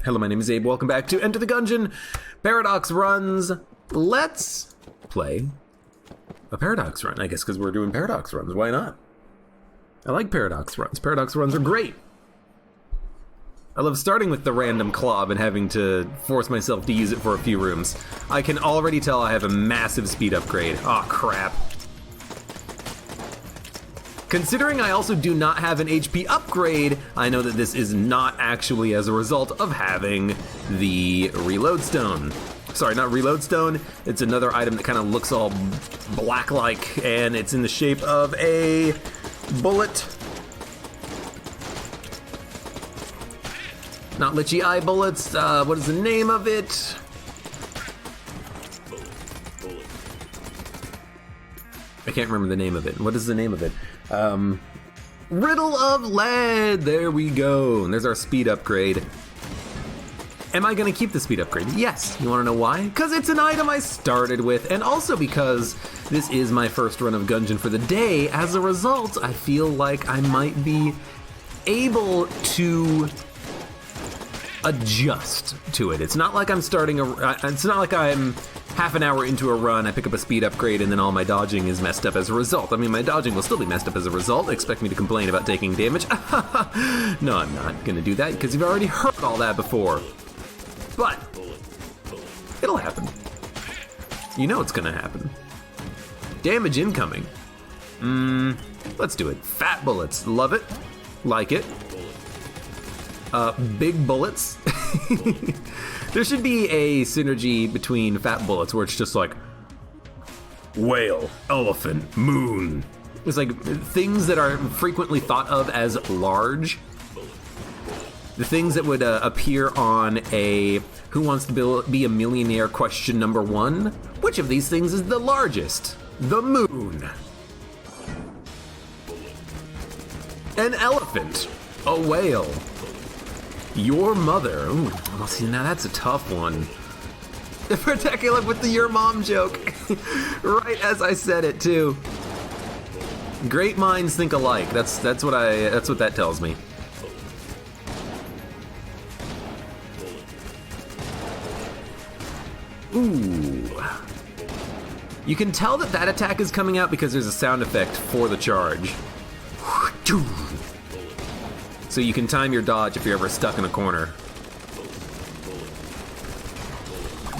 Hello, my name is Abe. Welcome back to Enter the Gungeon. Paradox runs. Let's play a Paradox run, I guess, because we're doing Paradox runs. Why not? I like Paradox runs. Paradox runs are great. I love starting with the random clob and having to force myself to use it for a few rooms. I can already tell I have a massive speed upgrade. Aw, crap. Considering I also do not have an HP upgrade, I know that this is not actually as a result of having the reload stone. Sorry, not reload stone. It's another item that kind of looks all black-like, and it's in the shape of a bullet. Not Litchy Eye bullets. What is the name of it? I can't remember the name of it. What is the name of it? Riddle of Lead. There we go. And there's our speed upgrade. Am I gonna keep the speed upgrade? Yes. You wanna know why? Because it's an item I started with, and also because this is my first run of Gungeon for the day. As a result, I feel like I might be able to adjust to it. It's not like I'm starting it's not like I'm half an hour into a run, I pick up a speed upgrade, and then all my dodging is messed up as a result. I mean, my dodging will still be messed up as a result. Expect me to complain about taking damage? No, I'm not gonna do that, because you've already heard all that before. But it'll happen. You know it's gonna happen. Damage incoming. Let's do it. Fat bullets, love it, like it. Big bullets. There should be a synergy between fat bullets where it's just like whale, elephant, moon. It's like things that are frequently thought of as large. The things that would appear on a Who Wants to Be a Millionaire question number 1. Which of these things is the largest? The moon. An elephant. A whale. Your mother. Ooh, well, see, now that's a tough one. Particular with the your mom joke. Right as I said it, too. Great minds think alike. That's what that tells me. Ooh. You can tell that attack is coming out because there's a sound effect for the charge. So you can time your dodge if you're ever stuck in a corner.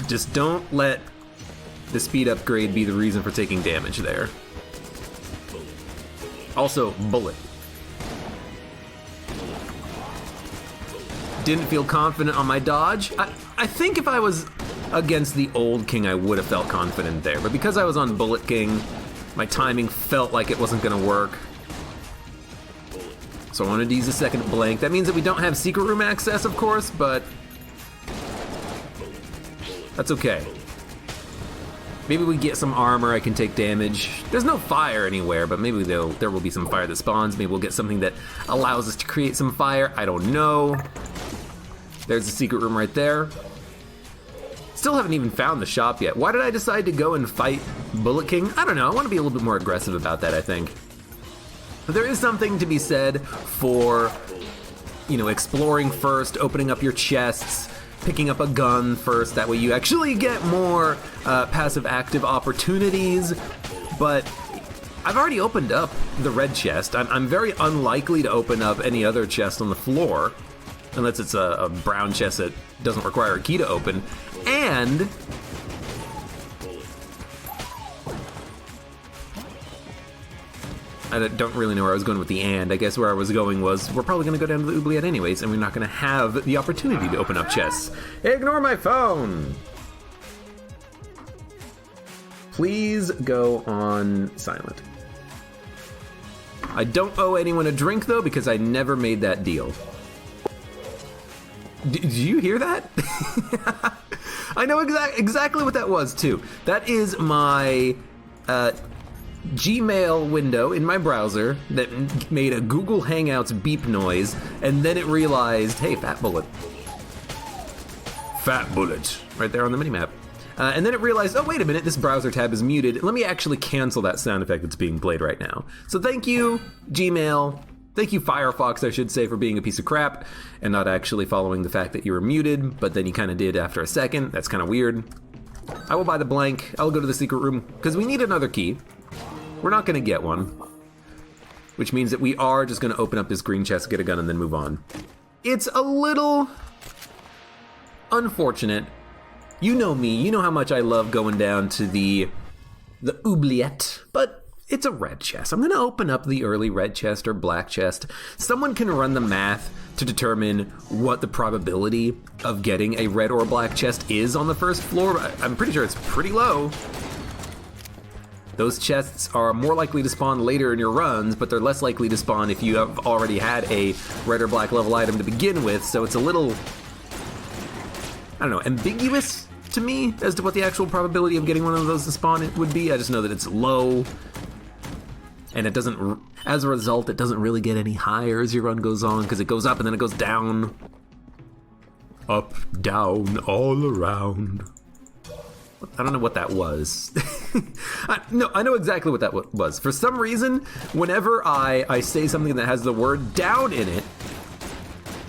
Just don't let the speed upgrade be the reason for taking damage there. Also, bullet. Didn't feel confident on my dodge. I think if I was against the old king, I would have felt confident there. But because I was on Bullet King, my timing felt like it wasn't gonna work. So I wanted to use a second blank. That means that we don't have secret room access, of course, but that's okay. Maybe we get some armor, I can take damage. There's no fire anywhere, but maybe there will be some fire that spawns. Maybe we'll get something that allows us to create some fire. I don't know. There's the secret room right there. Still haven't even found the shop yet. Why did I decide to go and fight Bullet King? I don't know, I want to be a little bit more aggressive about that, I think. But there is something to be said for, you know, exploring first, opening up your chests, picking up a gun first. That way you actually get more passive active opportunities. But I've already opened up the red chest. I'm very unlikely to open up any other chest on the floor, unless it's a brown chest that doesn't require a key to open. And I don't really know where I was going with the and. I guess where I was going was we're probably going to go down to the oubliette anyways, and we're not going to have the opportunity to open up chests. Ignore my phone! Please go on silent. I don't owe anyone a drink, though, because I never made that deal. Did you hear that? I know exactly what that was, too. That is my Gmail window in my browser that made a Google Hangouts beep noise, and then it realized, hey, fat bullet. Fat bullet. Right there on the minimap. And then it realized, oh, wait a minute, this browser tab is muted. Let me actually cancel that sound effect that's being played right now. So thank you, Gmail, Thank you, Firefox, I should say, for being a piece of crap and not actually following the fact that you were muted, but then you kind of did after a second. That's kind of weird. I will buy the blank. I'll go to the secret room, because we need another key. We're not going to get one, which means that we are just going to open up this green chest, get a gun, and then move on. It's a little unfortunate. You know me. You know how much I love going down to the oubliette, but it's a red chest. I'm going to open up the early red chest or black chest. Someone can run the math to determine what the probability of getting a red or black chest is on the first floor. I'm pretty sure it's pretty low. Those chests are more likely to spawn later in your runs, but they're less likely to spawn if you have already had a red or black level item to begin with, so it's a little, I don't know, ambiguous to me as to what the actual probability of getting one of those to spawn would be. I just know that it's low. And it doesn't, as a result, it doesn't really get any higher as your run goes on, because it goes up and then it goes down. Up, down, all around. I don't know what that was. I know exactly what that was. For some reason, whenever I say something that has the word down in it,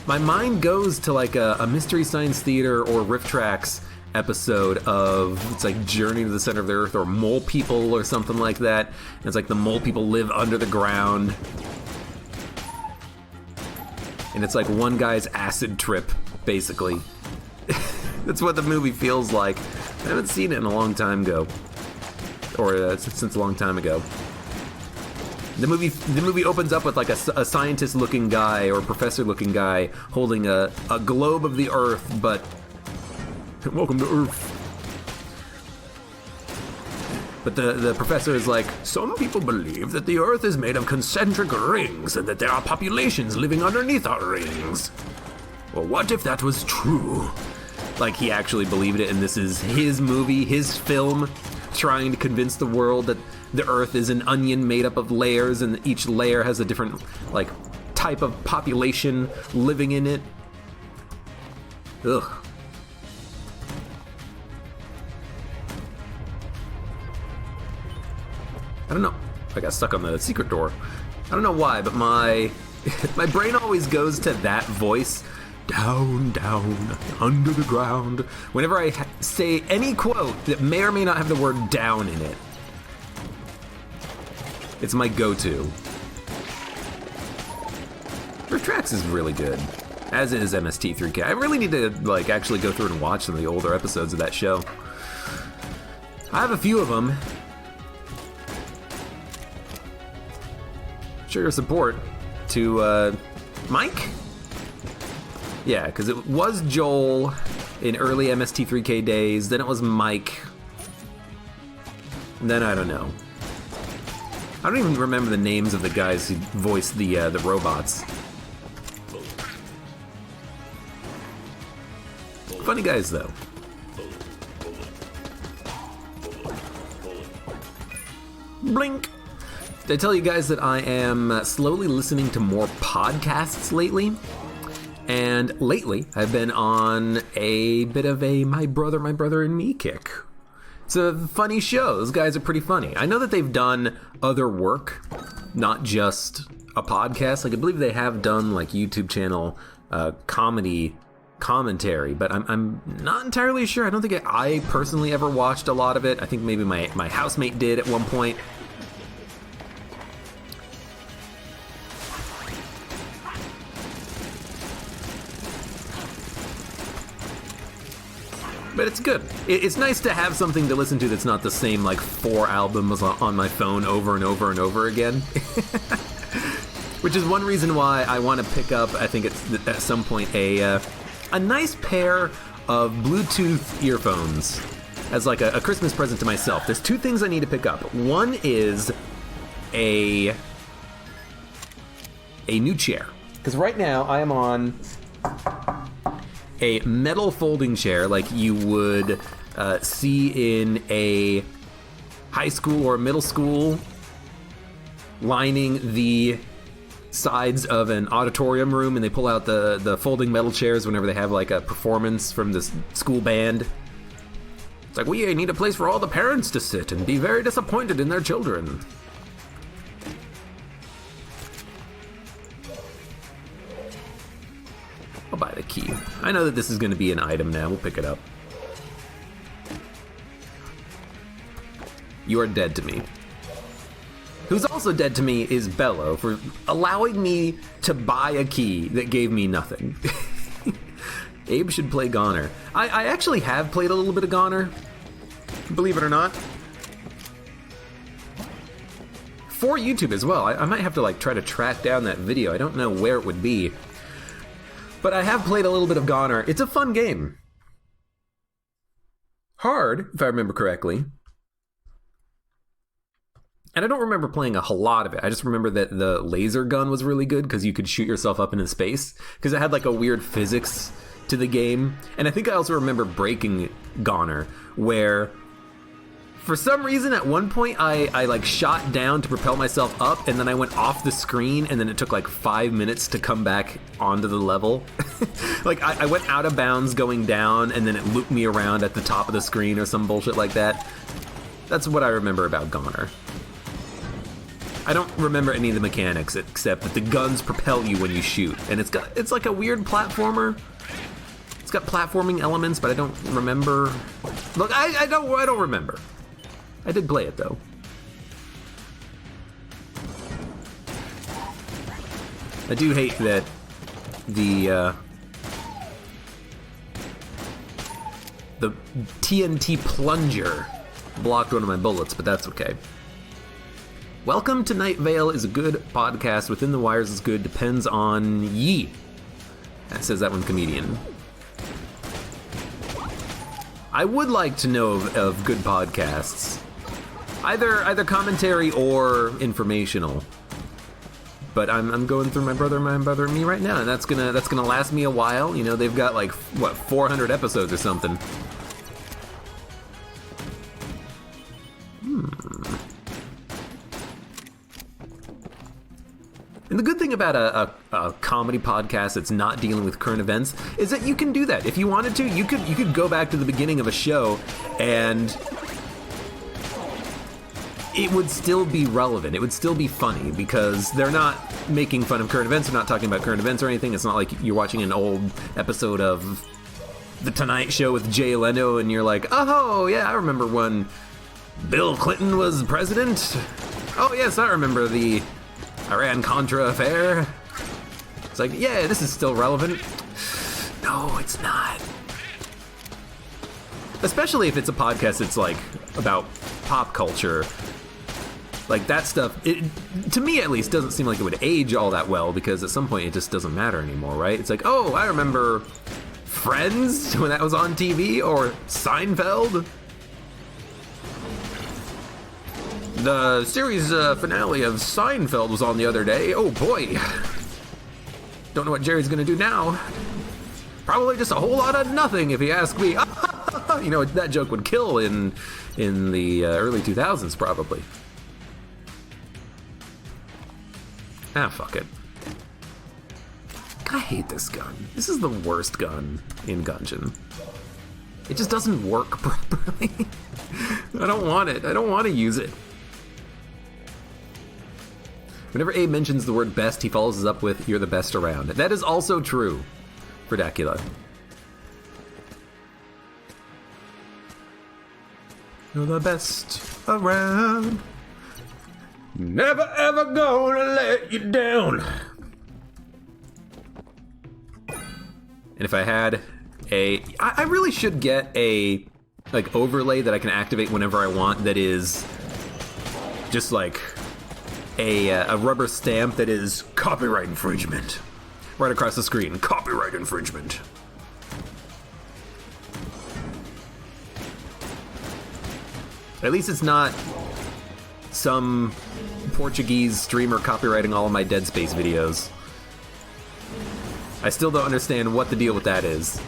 my mind goes to like a Mystery Science Theater or Riff Tracks episode of, it's like Journey to the Center of the Earth or Mole People or something like that. And it's like the mole people live under the ground. And it's like one guy's acid trip, basically. That's what the movie feels like. I haven't seen it in a long time ago. Or since a long time ago. The movie opens up with like a scientist-looking guy or professor-looking guy holding a globe of the Earth, but welcome to Earth. But the professor is like, some people believe that the Earth is made of concentric rings and that there are populations living underneath our rings. Well, what if that was true? Like, he actually believed it, and this is his movie, his film, trying to convince the world that the Earth is an onion made up of layers, and each layer has a different, like, type of population living in it. Ugh. I don't know. I got stuck on the secret door. I don't know why, but my brain always goes to that voice. Down, down, under the ground. Whenever I say any quote that may or may not have the word down in it, it's my go-to. Riff Tracks is really good, as is MST3K. I really need to like actually go through and watch some of the older episodes of that show. I have a few of them. Show your support to Mike? Yeah, because it was Joel in early MST3K days, then it was Mike, and then I don't know. I don't even remember the names of the guys who voiced the robots. Funny guys, though. Blink! Did I tell you guys that I am slowly listening to more podcasts lately? And lately, I've been on a bit of a my brother and me kick. It's a funny show. Those guys are pretty funny. I know that they've done other work, not just a podcast. Like, I believe they have done, like, YouTube channel comedy commentary, but I'm not entirely sure. I don't think I personally ever watched a lot of it. I think maybe my housemate did at one point. But it's good. It's nice to have something to listen to that's not the same, like, 4 albums on my phone over and over and over again. Which is one reason why I want to pick up, I think it's at some point, a nice pair of Bluetooth earphones as like a Christmas present to myself. There's 2 things I need to pick up. One is a new chair. Because right now I am on a metal folding chair like you would see in a high school or middle school, lining the sides of an auditorium room, and they pull out the folding metal chairs whenever they have like a performance from the school band. It's like, we need a place for all the parents to sit and be very disappointed in their children. I know that this is going to be an item now. We'll pick it up. You are dead to me. Who's also dead to me is Bello for allowing me to buy a key that gave me nothing. Abe should play Goner. I actually have played a little bit of Goner, believe it or not. For YouTube as well. I might have to like try to track down that video. I don't know where it would be. But I have played a little bit of Goner. It's a fun game. Hard, if I remember correctly. And I don't remember playing a whole lot of it. I just remember that the laser gun was really good because you could shoot yourself up into space. Because it had like a weird physics to the game. And I think I also remember breaking Goner, where for some reason at one point I like shot down to propel myself up, and then I went off the screen, and then it took like 5 minutes to come back onto the level. Like I went out of bounds going down, and then it looped me around at the top of the screen or some bullshit like that. That's what I remember about Goner. I don't remember any of the mechanics except that the guns propel you when you shoot, and it's like a weird platformer. It's got platforming elements, but I don't remember. Look, I don't remember. I did play it though. I do hate that the TNT plunger blocked one of my bullets, but that's okay. Welcome to Night Vale is a good podcast. Within the Wires is good. Depends on ye. That says that one comedian. I would like to know of good podcasts. Either commentary or informational. But I'm going through my brother and me right now, and that's gonna last me a while. You know, they've got like what 400 episodes or something. And the good thing about a comedy podcast that's not dealing with current events is that you can do that. If you wanted to, you could go back to the beginning of a show and it would still be relevant. It would still be funny because they're not making fun of current events. They're not talking about current events or anything. It's not like you're watching an old episode of The Tonight Show with Jay Leno and you're like, oh, yeah, I remember when Bill Clinton was president. Oh, yes, I remember the Iran-Contra affair. It's like, yeah, this is still relevant. No, it's not. Especially if it's a podcast that's like about pop culture. Like that stuff, to me at least, doesn't seem like it would age all that well because at some point it just doesn't matter anymore, right? It's like, oh, I remember Friends when that was on TV, or Seinfeld. The series finale of Seinfeld was on the other day. Oh boy. Don't know what Jerry's gonna do now. Probably just a whole lot of nothing if you ask me. You know, that joke would kill in the early 2000s probably. Ah, fuck it. I hate this gun. This is the worst gun in Gungeon. It just doesn't work properly. I don't want it. I don't want to use it. Whenever Abe mentions the word best, he follows us up with, you're the best around. That is also true for Dracula. You're the best around. Never ever gonna let you down. And if I had I really should get a like overlay that I can activate whenever I want that is just like a rubber stamp that is copyright infringement. Right across the screen, copyright infringement. At least it's not some Portuguese streamer copywriting all of my Dead Space videos. I still don't understand what the deal with that is.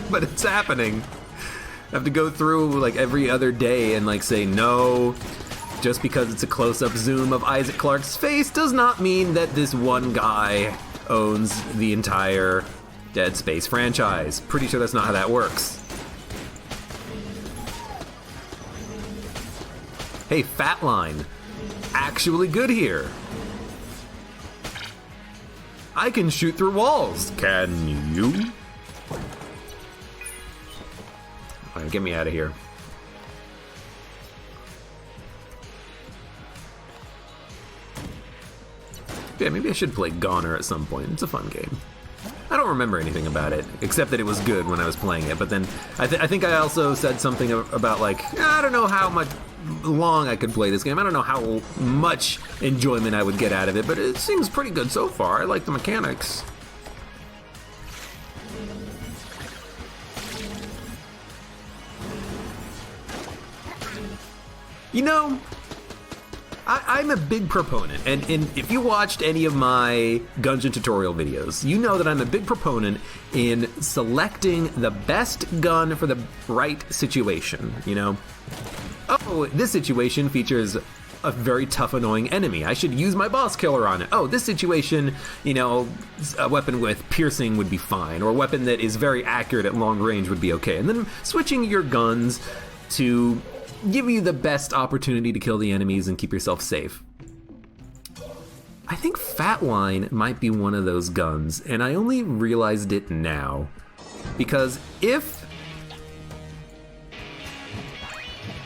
But it's happening. I have to go through like every other day and like say no. Just because it's a close-up zoom of Isaac Clarke's face does not mean that this one guy owns the entire Dead Space franchise. Pretty sure that's not how that works. Hey, Fatline. Actually good here. I can shoot through walls. Can you? Alright, get me out of here. Yeah, maybe I should play Goner at some point. It's a fun game. I don't remember anything about it, except that it was good when I was playing it. But then I think I also said something about, like, I don't know how much long I could play this game. I don't know how much enjoyment I would get out of it, but it seems pretty good so far. I like the mechanics. You know, I'm a big proponent, and if you watched any of my Gungeon tutorial videos, you know that I'm a big proponent in selecting the best gun for the right situation, you know? Oh, this situation features a very tough, annoying enemy. I should use my boss killer on it. Oh, this situation, you know, a weapon with piercing would be fine, or a weapon that is very accurate at long range would be okay. And then switching your guns to give you the best opportunity to kill the enemies and keep yourself safe. I think Fatline might be one of those guns, and I only realized it now. Because if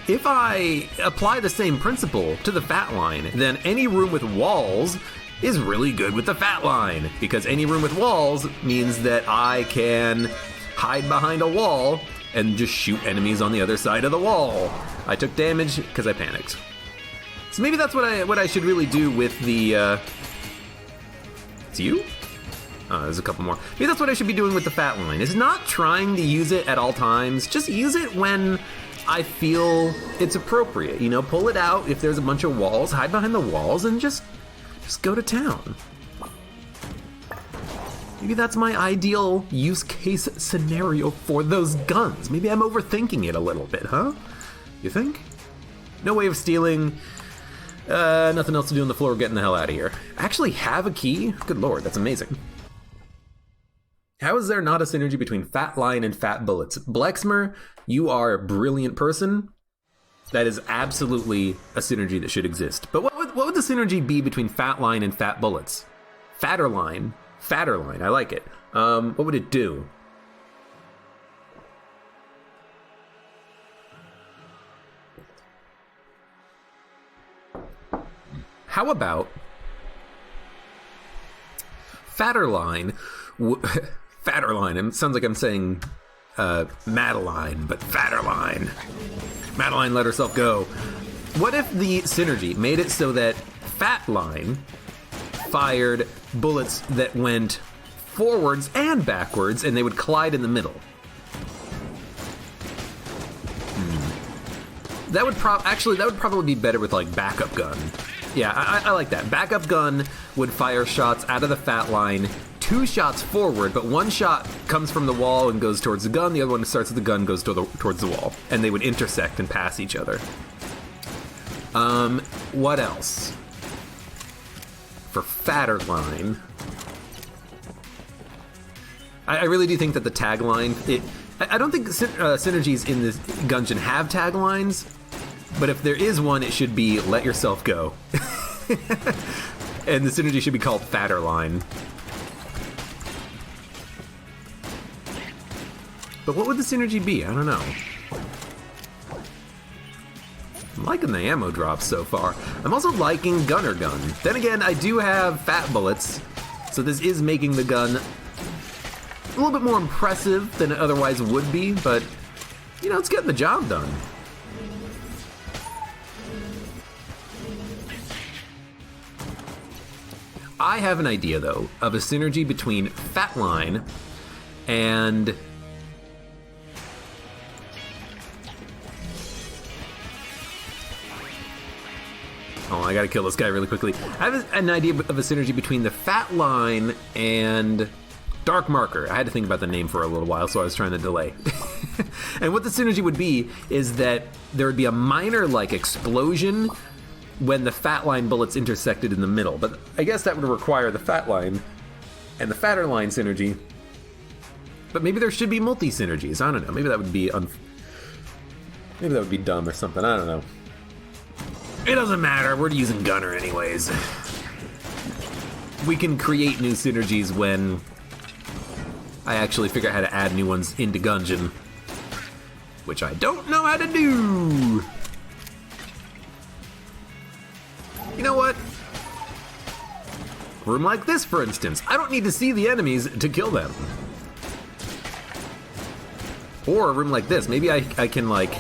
I apply the same principle to the Fatline, then any room with walls is really good with the Fatline. Because any room with walls means that I can hide behind a wall and just shoot enemies on the other side of the wall. I took damage because I panicked. So maybe that's what I should really do with the, it's you? Oh, there's a couple more. Maybe that's what I should be doing with the Fatline, is not trying to use it at all times, just use it when I feel it's appropriate. You know, pull it out if there's a bunch of walls, hide behind the walls, and just go to town. Maybe that's my ideal use case scenario for those guns. Maybe I'm overthinking it a little bit, huh? You think? No way of stealing. Nothing else to do on the floor. Getting the hell out of here. I actually have a key? Good lord, that's amazing. How is there not a synergy between Fatline and Fat Bullets? Blexmer, you are a brilliant person. That is absolutely a synergy that should exist. But what would the synergy be between Fatline and Fat Bullets? Fatterline. Fatterline, I like it. What would it do? How about Fatterline? Fatterline. It sounds like I'm saying Madeline, but Fatterline. Madeline let herself go. What if the synergy made it so that Fatline fired bullets that went forwards and backwards, and they would collide in the middle? That would probably be better with, like, backup gun. Yeah, I like that. Backup gun would fire shots out of the Fatline, 2 shots forward, but 1 shot comes from the wall and goes towards the gun, the other one starts at the gun, goes towards the wall, and they would intersect and pass each other. What else? For Fatterline, I really do think that the tagline, I don't think synergies in this Gungeon have taglines, but if there is one, it should be let yourself go. And the synergy should be called Fatterline. But what would the synergy be? I don't know. I'm liking the ammo drops so far. I'm also liking Gunner Gun. Then again, I do have Fat Bullets, so this is making the gun a little bit more impressive than it otherwise would be, but, you know, it's getting the job done. I have an idea, though, of a synergy between Fatline and oh, I gotta kill this guy really quickly. I have an idea of a synergy between the Fatline and Dark Marker. I had to think about the name for a little while, so I was trying to delay. And what the synergy would be is that there would be a minor, like, explosion when the Fatline bullets intersected in the middle. But I guess that would require the Fatline and the Fatterline synergy. But maybe there should be multi-synergies. I don't know. Maybe that would be maybe that would be dumb or something. I don't know. It doesn't matter. We're using Gunner anyways. We can create new synergies when I actually figure out how to add new ones into Gungeon. which I don't know how to do. You know what? Room like this, for instance. I don't need to see the enemies to kill them. Or a room like this. Maybe I can, like...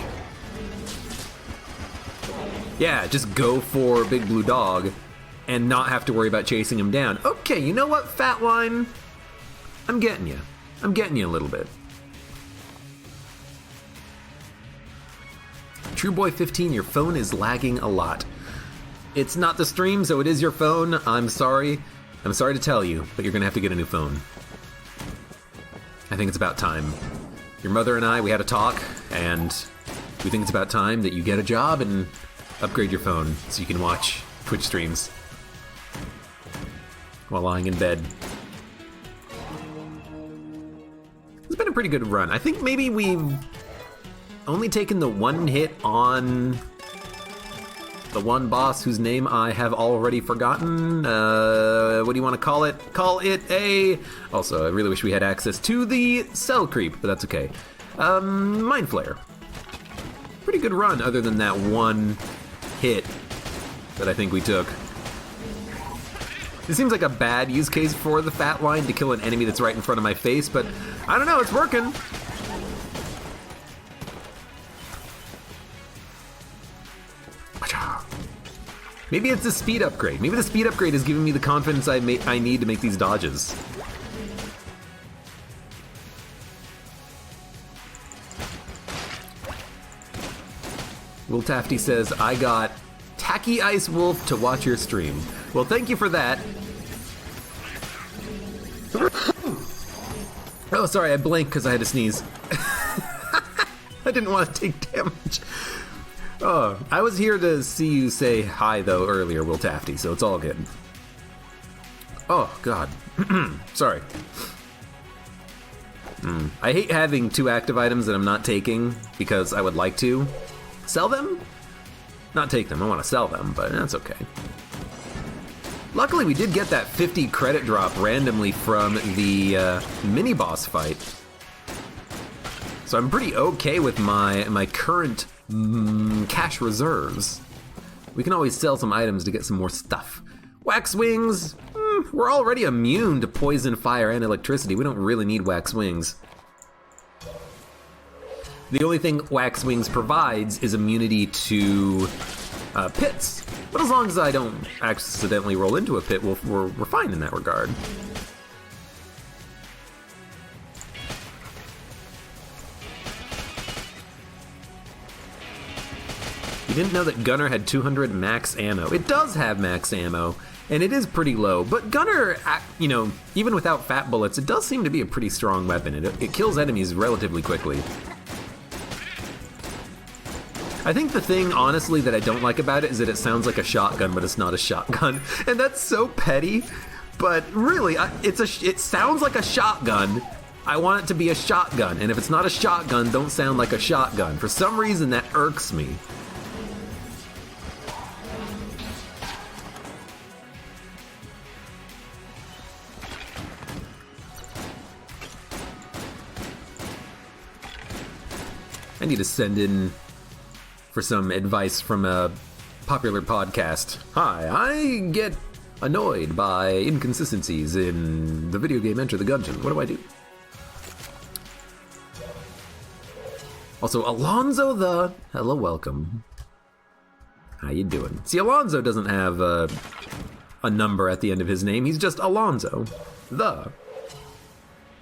Yeah, just go for Big Blue Dog and not have to worry about chasing him down. Okay, you know what, Fatline? I'm getting you. I'm getting you a little bit. TrueBoy15, your phone is lagging a lot. It's not the stream, so it is your phone. I'm sorry. I'm sorry to tell you, but you're gonna have to get a new phone. I think it's about time. Your mother and I, we had a talk, and we think it's about time that you get a job and upgrade your phone so you can watch Twitch streams while lying in bed. It's been a pretty good run. I think maybe we've only taken the one hit on the one boss whose name I have already forgotten. What do you want to call it? Call it a... Also, I really wish we had access to the cell creep, but that's okay. Mind Flayer. Pretty good run, other than that one hit that I think we took. It seems like a bad use case for the Fatline to kill an enemy that's right in front of my face, but I don't know, it's working. Maybe it's a speed upgrade. Maybe the speed upgrade is giving me the confidence I need to make these dodges. Will Tafty says, I got Tacky Ice Wolf to watch your stream. Well, thank you for that. Oh, sorry, I blinked because I had to sneeze. I didn't want to take damage. Oh, I was here to see you say hi, though, earlier, Will Tafty, so it's all good. Oh, God. Sorry. I hate having 2 active items that I'm not taking because I would like to sell them? Not take them, I want to sell them, but that's okay. Luckily, we did get that 50 credit drop randomly from the mini-boss fight. So I'm pretty okay with my current cash reserves. We can always sell some items to get some more stuff. Wax wings, we're already immune to poison, fire, and electricity. We don't really need wax wings. The only thing wax wings provides is immunity to pits. But as long as I don't accidentally roll into a pit, we're fine in that regard. You didn't know that Gunner had 200 max ammo. It does have max ammo, and it is pretty low, but Gunner, you know, even without fat bullets, it does seem to be a pretty strong weapon. It kills enemies relatively quickly. I think the thing, honestly, that I don't like about it is that it sounds like a shotgun, but it's not a shotgun. And that's so petty, but really, it sounds like a shotgun. I want it to be a shotgun, and if it's not a shotgun, don't sound like a shotgun. For some reason, that irks me. I need to send in for some advice from a popular podcast. Hi, I get annoyed by inconsistencies in the video game Enter the Gungeon. What do I do? Also, Alonzo the... Hello, welcome. How you doing? See, Alonzo doesn't have a number at the end of his name. He's just Alonzo.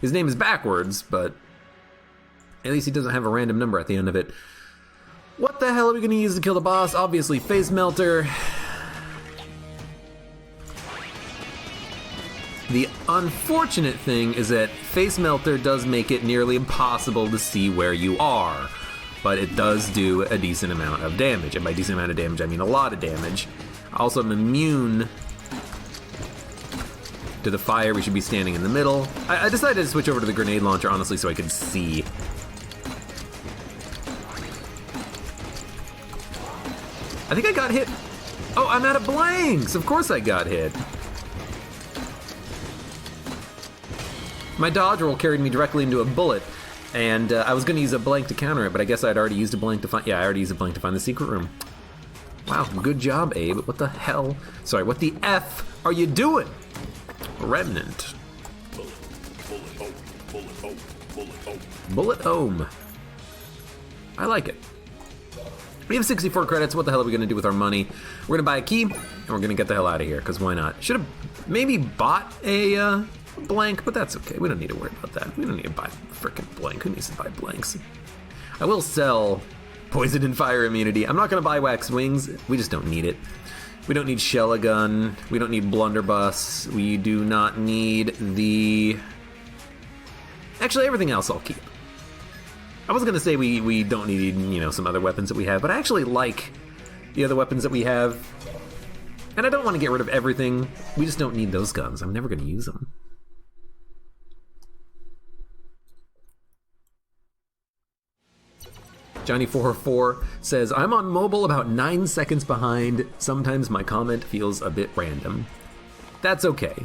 His name is backwards, but at least he doesn't have a random number at the end of it. What the hell are we gonna use to kill the boss? Obviously, Face Melter. The unfortunate thing is that Face Melter does make it nearly impossible to see where you are, but it does do a decent amount of damage, and by decent amount of damage, I mean a lot of damage. Also, I'm immune to the fire. We should be standing in the middle. I decided to switch over to the grenade launcher, honestly, so I could see. I think I got hit. Oh, I'm out of blanks. Of course I got hit. My dodge roll carried me directly into a bullet, And I was going to use a blank to counter it, but I guess I'd already used a blank to find... Yeah, I already used a blank to find the secret room. Wow, good job, Abe. What the hell? Sorry, what the F are you doing? Remnant. Bullet home. I like it. We have 64 credits. What the hell are we going to do with our money? We're going to buy a key, and we're going to get the hell out of here, because why not? Should have maybe bought a blank, but that's okay. We don't need to worry about that. We don't need to buy a freaking blank. Who needs to buy blanks? I will sell poison and fire immunity. I'm not going to buy wax wings. We just don't need it. We don't need shell gun. We don't need blunderbuss. We do not need the... Actually, everything else I'll keep. I was going to say we don't need, you know, some other weapons that we have, but I actually like the other weapons that we have. And I don't want to get rid of everything. We just don't need those guns. I'm never going to use them. Johnny444 says, I'm on mobile about 9 seconds behind. Sometimes my comment feels a bit random. That's okay.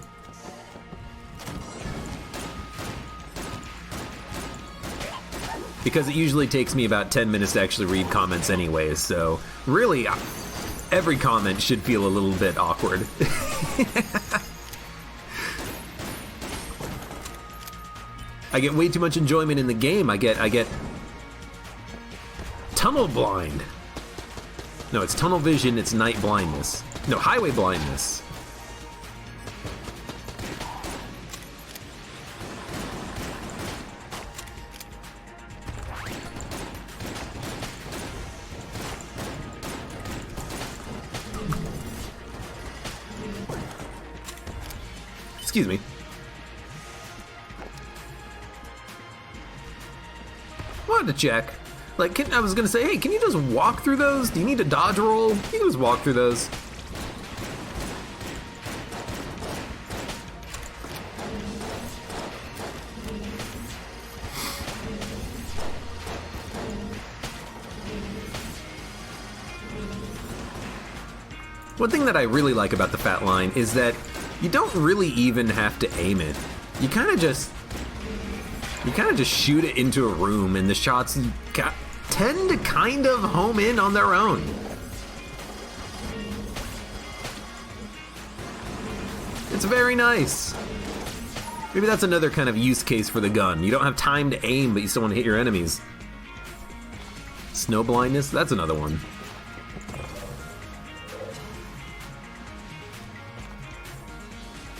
Because it usually takes me about 10 minutes to actually read comments anyways, so really, every comment should feel a little bit awkward. I get way too much enjoyment in the game. I get tunnel blind. No, it's tunnel vision, it's night blindness. No, highway blindness. Excuse me. Wanted to check. Like, I was gonna say, hey, can you just walk through those? Do you need to dodge roll? You can just walk through those. One thing that I really like about the Fat Line is that you don't really even have to aim it. You kind of just shoot it into a room, and the shots tend to kind of home in on their own. It's very nice. Maybe that's another kind of use case for the gun. You don't have time to aim, but you still want to hit your enemies. Snow blindness, that's another one.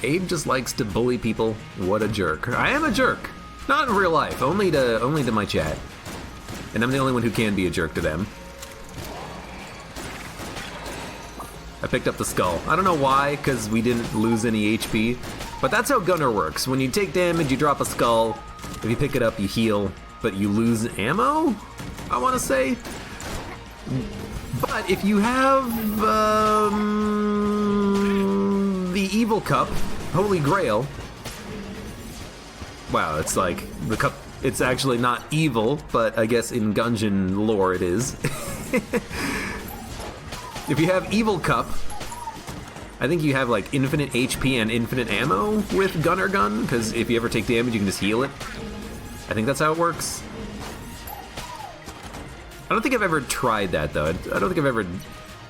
Abe just likes to bully people. What a jerk. I am a jerk. Not in real life, only to my chat. And I'm the only one who can be a jerk to them. I picked up the skull. I don't know why, because we didn't lose any HP. But that's how Gunner works. When you take damage, you drop a skull. If you pick it up, you heal. But you lose ammo, I want to say. But if you have the Evil Cup, Holy Grail. Wow, it's like the cup. It's actually not evil, but I guess in Gungeon lore it is. If you have Evil Cup, I think you have like infinite HP and infinite ammo with Gunner Gun, because if you ever take damage, you can just heal it. I think that's how it works. I don't think I've ever tried that, though. I don't think I've ever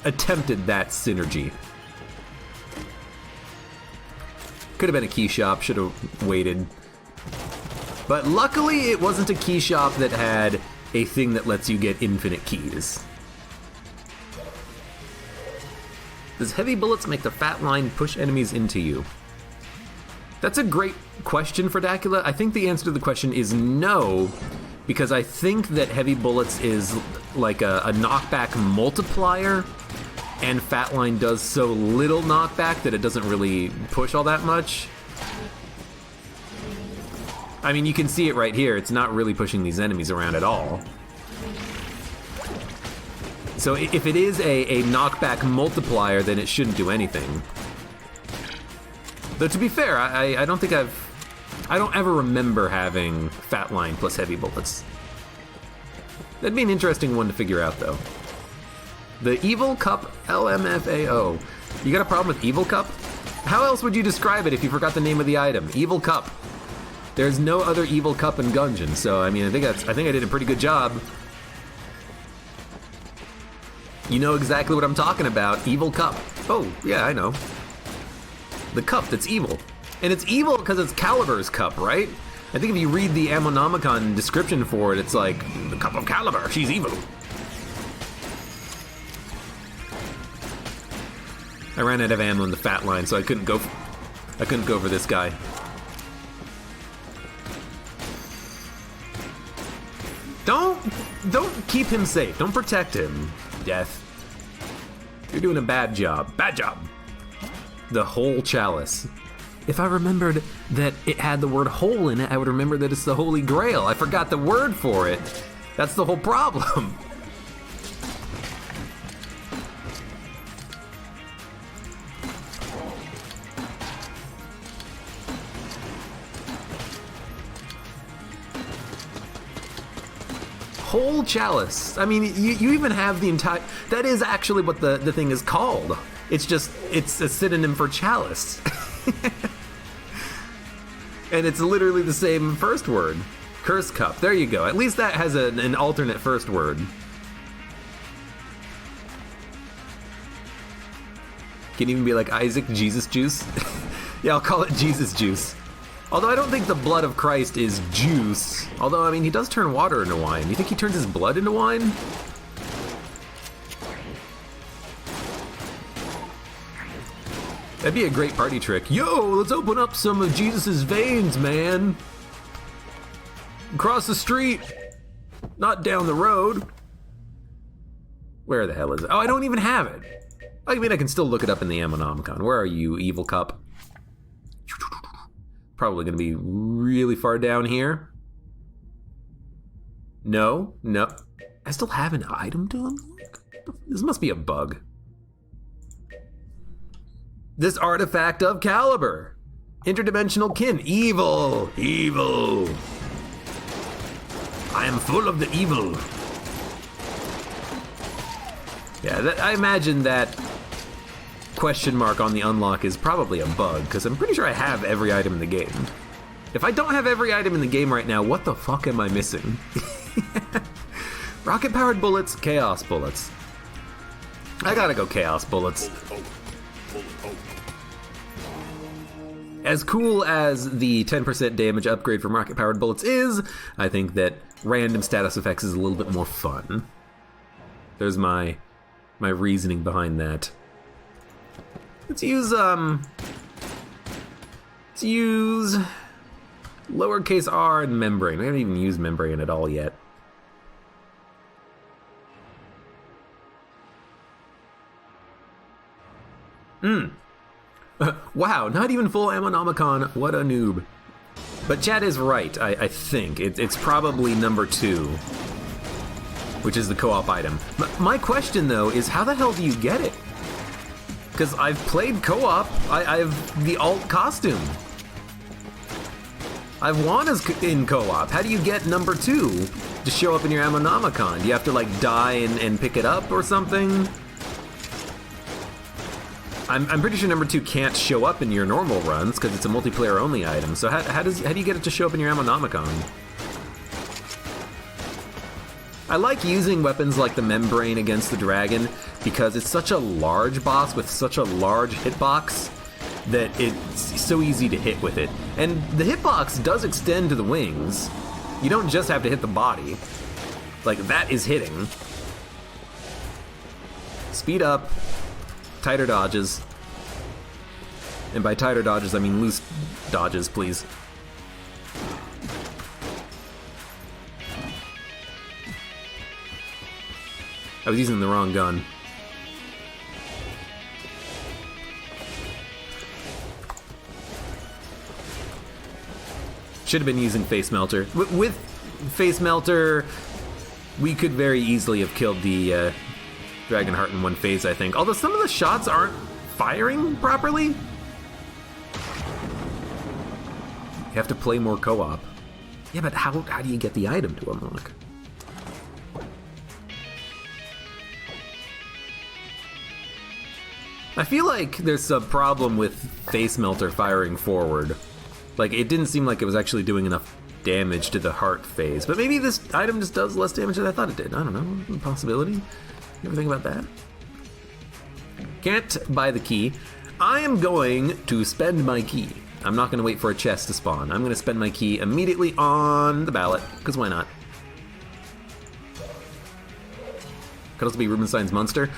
attempted that synergy. Could have been a key shop, should have waited. But luckily, it wasn't a key shop that had a thing that lets you get infinite keys. Does heavy bullets make the Fat Line push enemies into you? That's a great question for Dacula. I think the answer to the question is no, because I think that heavy bullets is like a knockback multiplier, and Fat Line does so little knockback that it doesn't really push all that much. I mean, you can see it right here. It's not really pushing these enemies around at all. So if it is a knockback multiplier, then it shouldn't do anything. Though to be fair, I don't think I don't ever remember having Fat Line plus heavy bullets. That'd be an interesting one to figure out, though. The Evil Cup LMFAO. You got a problem with Evil Cup? How else would you describe it if you forgot the name of the item? Evil Cup. There's no other evil cup in Gungeon, so I mean, I think I did a pretty good job. You know exactly what I'm talking about. Evil cup. Oh, yeah, I know. The cup that's evil. And it's evil because it's Calibur's cup, right? I think if you read the Ammonomicon description for it, it's like, the cup of Calibur, she's evil. I ran out of ammo in the fat line, so I couldn't go for this guy. Don't keep him safe. Don't protect him, Death. You're doing a bad job. Bad job. The whole chalice. If I remembered that it had the word hole in it, I would remember that it's the Holy Grail. I forgot the word for it. That's the whole problem. Whole chalice. I mean, you even have the entire... That is actually what the thing is called. It's a synonym for chalice. And it's literally the same first word. Curse cup. There you go. At least that has an alternate first word. Can even be like Isaac Jesus juice. Yeah, I'll call it Jesus juice. Although I don't think the blood of Christ is juice. Although, I mean, he does turn water into wine. You think he turns his blood into wine? That'd be a great party trick. Yo, let's open up some of Jesus's veins, man. Across the street. Not down the road. Where the hell is it? Oh, I don't even have it. I mean, I can still look it up in the Ammonomicon. Where are you, evil cup? Probably gonna be really far down here. No. I still have an item to unlock? This must be a bug. This artifact of Calibur. Interdimensional kin. Evil. I am full of the evil. Yeah, I imagine that question mark on the unlock is probably a bug, because I'm pretty sure I have every item in the game. If I don't have every item in the game right now, what the fuck am I missing? Rocket-powered bullets, chaos bullets. I gotta go chaos bullets. As cool as the 10% damage upgrade from rocket-powered bullets is, I think that random status effects is a little bit more fun. There's my reasoning behind that. Let's use lowercase r and membrane. I haven't even used membrane at all yet. Wow, not even full Ammonomicon. What a noob. But Chad is right, I think. It's probably number 2, which is the co-op item. My question, though, is how the hell do you get it? Because I've played co-op. I have the alt costume. I've won as in co-op. How do you get number 2 to show up in your Ammonomicon? Do you have to, like, die and pick it up or something? I'm pretty sure number 2 can't show up in your normal runs because it's a multiplayer only item. So how do you get it to show up in your Ammonomicon? I like using weapons like the membrane against the dragon because it's such a large boss with such a large hitbox that it's so easy to hit with it. And the hitbox does extend to the wings. You don't just have to hit the body. Like, that is hitting. Speed up. Tighter dodges. And by tighter dodges, I mean loose dodges, please. I was using the wrong gun. Should have been using Face Melter. With Face Melter, we could very easily have killed the Dragonheart in one phase, I think. Although some of the shots aren't firing properly. You have to play more co-op. Yeah, but how do you get the item to unlock? I feel like there's a problem with Face Melter firing forward. Like, it didn't seem like it was actually doing enough damage to the heart phase. But maybe this item just does less damage than I thought it did. I don't know. Possibility. You ever think about that? Can't buy the key. I am going to spend my key. I'm not going to wait for a chest to spawn. I'm going to spend my key immediately on the ballot, because why not? Could also be Rubinstein's Monster.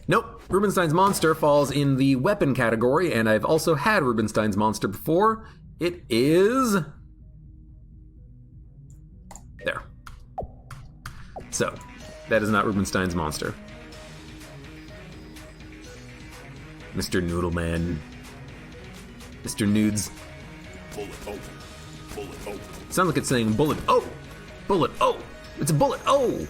Nope, Rubinstein's Monster falls in the weapon category, and I've also had Rubinstein's Monster before. It is... there. So, that is not Rubinstein's Monster. Mr. Noodleman. Mr. Nudes. Sounds like it's saying bullet. Oh! Bullet. Oh! It's a bullet. Oh!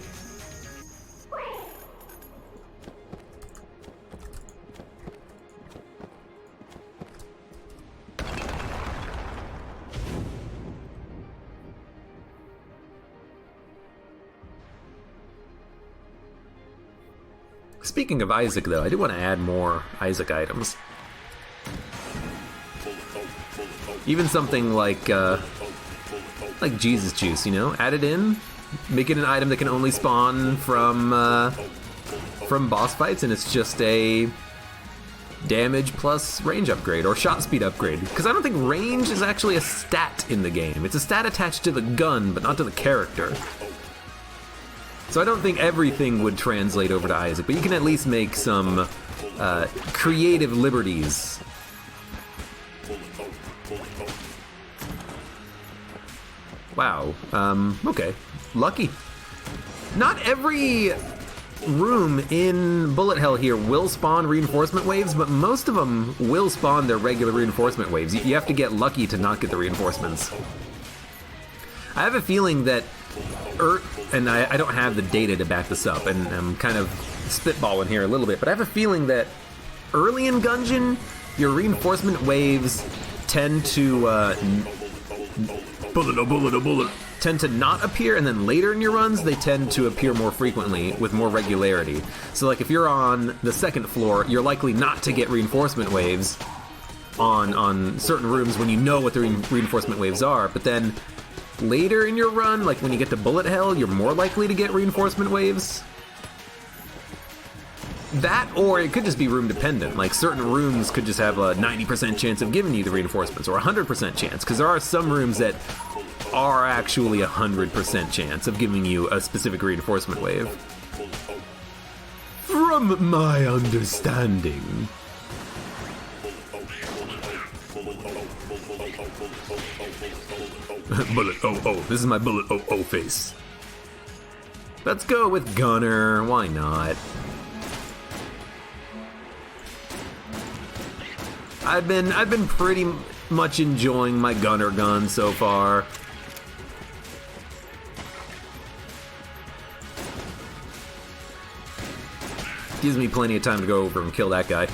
Speaking of Isaac, though, I do want to add more Isaac items. Even something like Jesus Juice, you know? Add it in, make it an item that can only spawn from boss fights, and it's just a damage plus range upgrade, or shot speed upgrade. Because I don't think range is actually a stat in the game. It's a stat attached to the gun, but not to the character. So I don't think everything would translate over to Isaac, but you can at least make some creative liberties. Wow, okay. Lucky. Not every room in Bullet Hell here will spawn reinforcement waves, but most of them will spawn their regular reinforcement waves. You have to get lucky to not get the reinforcements. I have a feeling that and I don't have the data to back this up, and I'm kind of spitballing here a little bit, but I have a feeling that early in Gungeon, your reinforcement waves tend to tend to not appear, and then later in your runs, they tend to appear more frequently with more regularity. So like if you're on the second floor, you're likely not to get reinforcement waves on certain rooms when you know what the reinforcement waves are, but then later in your run, like when you get to Bullet Hell, you're more likely to get reinforcement waves. That, or it could just be room dependent. Like certain rooms could just have a 90% chance of giving you the reinforcements, or 100% chance, because there are some rooms that are actually 100% chance of giving you a specific reinforcement wave. From my understanding. Bullet this is my bullet face. Let's go with Gunner, why not? I've been pretty much enjoying my Gunner gun so far. Gives me plenty of time to go over and kill that guy.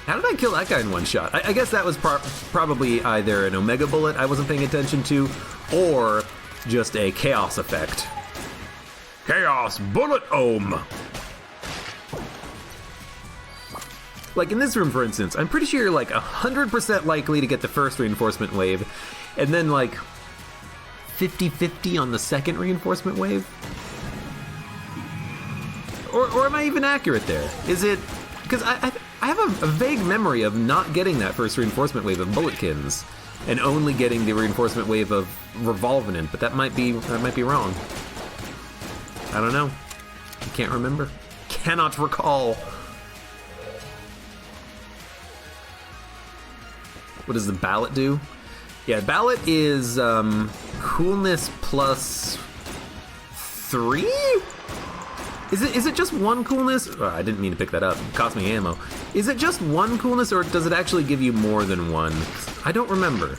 How did I kill that guy in one shot? I guess that was probably either an Omega Bullet I wasn't paying attention to, or just a Chaos effect. Chaos Bullet Ohm! Like in this room, for instance, I'm pretty sure you're like 100% likely to get the first reinforcement wave, and then like 50-50 on the second reinforcement wave? Or am I even accurate there? Is it... Because I have a vague memory of not getting that first reinforcement wave of Bulletkins, and only getting the reinforcement wave of Revolvenant, but that might be wrong. I don't know. I can't remember. Cannot recall. What does the ballot do? Yeah, ballot is coolness plus 3? Is it just one coolness? Oh, I didn't mean to pick that up. It cost me ammo. Is it just one coolness, or does it actually give you more than one? I don't remember.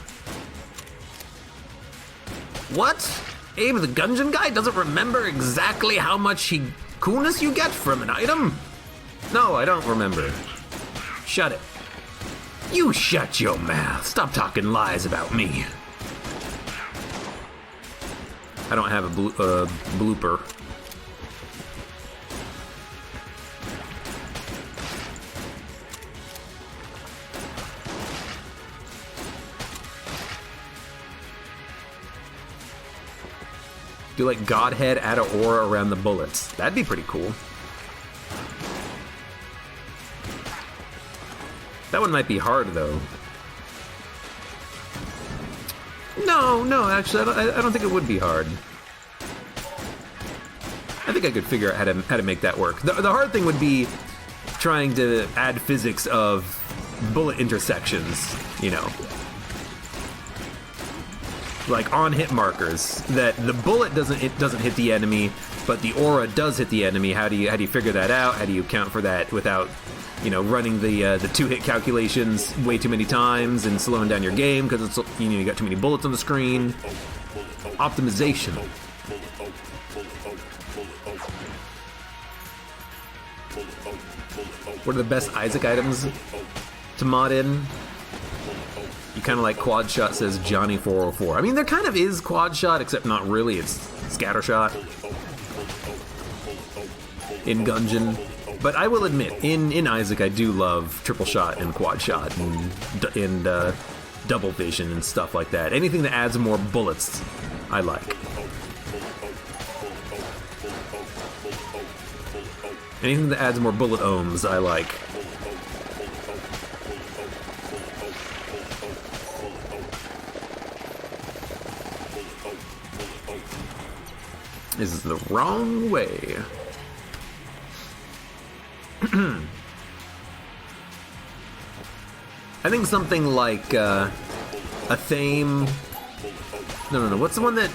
What? Abe the Gungeon guy doesn't remember exactly how much coolness you get from an item? No, I don't remember. Shut it. You shut your mouth. Stop talking lies about me. I don't have a blooper. Do like Godhead, add an aura around the bullets. That'd be pretty cool. That one might be hard though. No, actually, I don't think it would be hard. I think I could figure out how to make that work. The hard thing would be trying to add physics of bullet intersections, you know. Like on hit markers, that the bullet doesn't hit the enemy, but the aura does hit the enemy. How do you figure that out? How do you account for that without, you know, running the 2-hit calculations way too many times and slowing down your game because it's, you know, you got too many bullets on the screen. Optimization. What are the best Isaac items to mod in? You kind of like quad shot, says Johnny 404. I mean, there kind of is quad shot, except not really. It's scatter shot in Gungeon. But I will admit, in Isaac, I do love triple shot and quad shot and double vision and stuff like that. Anything that adds more bullets, I like. Anything that adds more bullet ohms, I like. This is the wrong way. I think something like a theme. No. What's the one that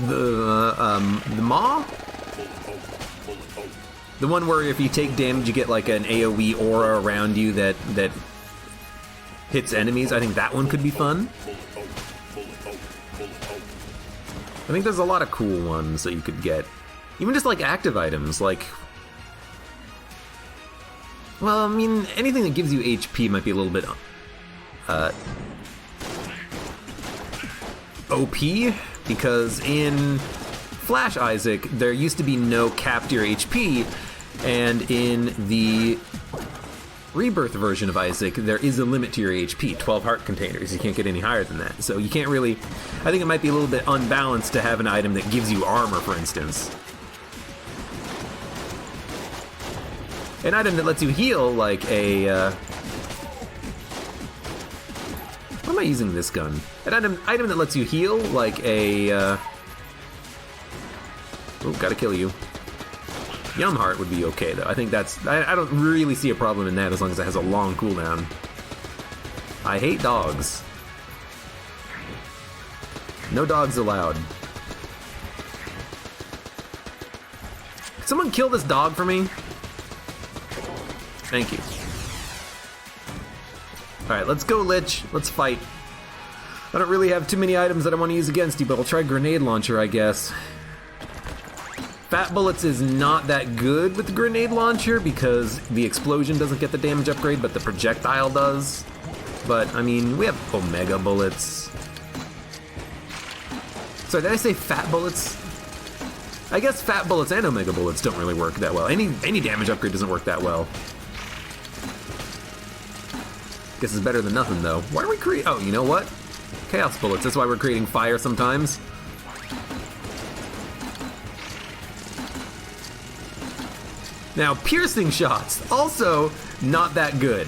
the Maw? The one where if you take damage, you get like an AoE aura around you that hits enemies. I think that one could be fun. I think there's a lot of cool ones that you could get. Even just like active items, like... Well, I mean, anything that gives you HP might be a little bit... OP, because in Flash Isaac, there used to be no cap to your HP, and in the Rebirth version of Isaac, there is a limit to your HP, 12 heart containers. You can't get any higher than that. So you can't really... I think it might be a little bit unbalanced to have an item that gives you armor, for instance. An item that lets you heal, like a... What am I using this gun? An item that lets you heal, like a... Oh, gotta kill you. Yum Heart would be okay, though. I think that's... I don't really see a problem in that as long as it has a long cooldown. I hate dogs. No dogs allowed. Could someone kill this dog for me? Thank you. Alright, let's go, Lich. Let's fight. I don't really have too many items that I want to use against you, but I'll try Grenade Launcher, I guess. Fat Bullets is not that good with the Grenade Launcher because the explosion doesn't get the damage upgrade, but the projectile does. But, I mean, we have Omega Bullets. Sorry, did I say Fat Bullets? I guess Fat Bullets and Omega Bullets don't really work that well. Any damage upgrade doesn't work that well. Guess it's better than nothing, though. Why are we creating... Oh, you know what? Chaos Bullets. That's why we're creating fire sometimes. Now, piercing shots, also not that good.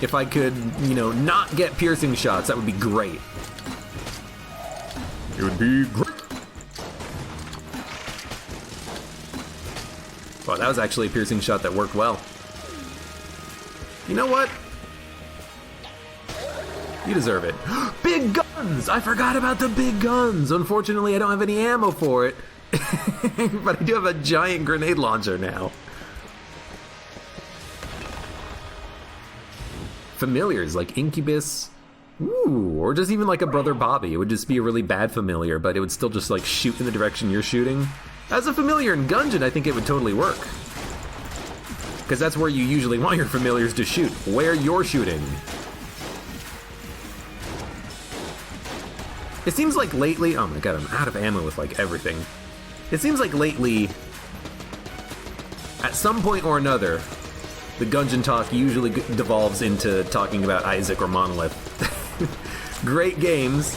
If I could, you know, not get piercing shots, that would be great. It would be great. Wow, that was actually a piercing shot that worked well. You know what? You deserve it. Big guns! I forgot about the big guns! Unfortunately, I don't have any ammo for it. But I do have a giant grenade launcher now. Familiars like Incubus. Ooh, or just even like a Brother Bobby. It would just be a really bad familiar, but it would still just like shoot in the direction you're shooting. As a familiar in Gungeon, I think it would totally work. Because that's where you usually want your familiars to shoot, where you're shooting. It seems like lately... Oh my god, I'm out of ammo with like everything. It seems like lately, at some point or another, the Gungeon talk usually devolves into talking about Isaac or Monolith. Great games.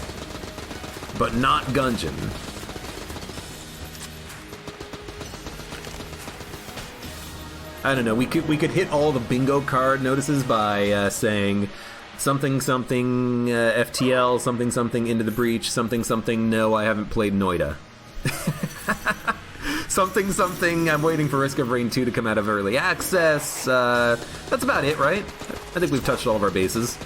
but not Gungeon. I don't know, we could hit all the bingo card notices by saying something something FTL, something something Into the Breach, something something no, I haven't played Noida. Something something I'm waiting for Risk of Rain 2 to come out of early access. That's about it, right? I think we've touched all of our bases.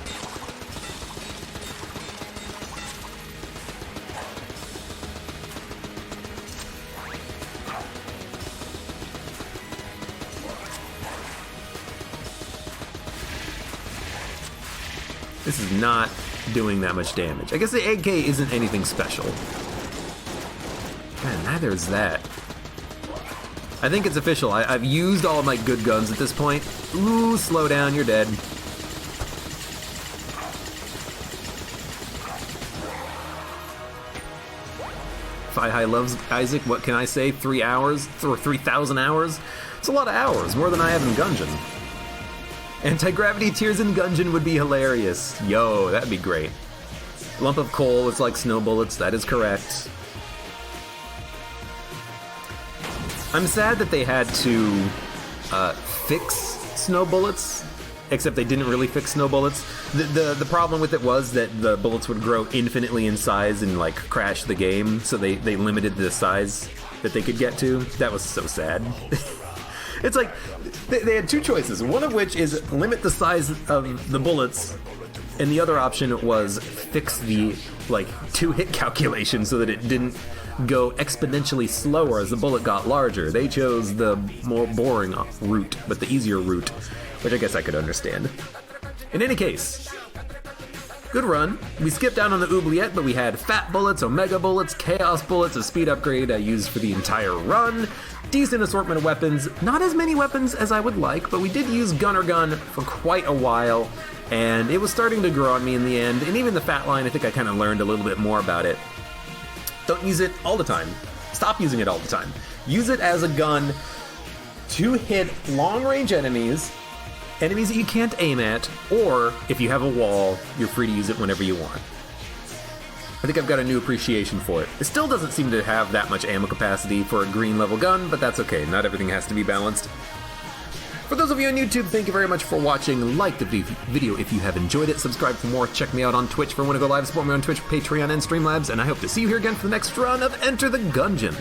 This is not doing that much damage. I guess the AK isn't anything special. Man, neither is that. I think it's official. I've used all of my good guns at this point. Ooh, slow down, you're dead. Fi High loves Isaac, what can I say? 3 hours? Or 3,000 hours? It's a lot of hours, more than I have in Gungeon. Anti-gravity tears in Gungeon would be hilarious. Yo, that'd be great. Lump of coal, it's like snow bullets, that is correct. I'm sad that they had to fix snow bullets, except they didn't really fix snow bullets. The problem with it was that the bullets would grow infinitely in size and like crash the game, so they limited the size that they could get to. That was so sad. It's like, they had two choices, one of which is limit the size of the bullets, and the other option was fix the, like, 2-hit calculation so that it didn't go exponentially slower as the bullet got larger. They chose the more boring route, but the easier route, which I guess I could understand. In any case, good run. We skipped down on the oubliette, but we had fat bullets, omega bullets, chaos bullets, a speed upgrade I used for the entire run. Decent assortment of weapons. Not as many weapons as I would like, but we did use Gunner Gun for quite a while, and it was starting to grow on me in the end, and even the fat line, I think I kind of learned a little bit more about it. Don't use it all the time. Stop using it all the time. Use it as a gun to hit long-range enemies that you can't aim at, or if you have a wall, you're free to use it whenever you want. I think I've got a new appreciation for it. It still doesn't seem to have that much ammo capacity for a green level gun, but that's okay. Not everything has to be balanced. For those of you on YouTube, thank you very much for watching. Like the video if you have enjoyed it. Subscribe for more. Check me out on Twitch for when I go live. Support me on Twitch, Patreon, and Streamlabs. And I hope to see you here again for the next run of Enter the Gungeon.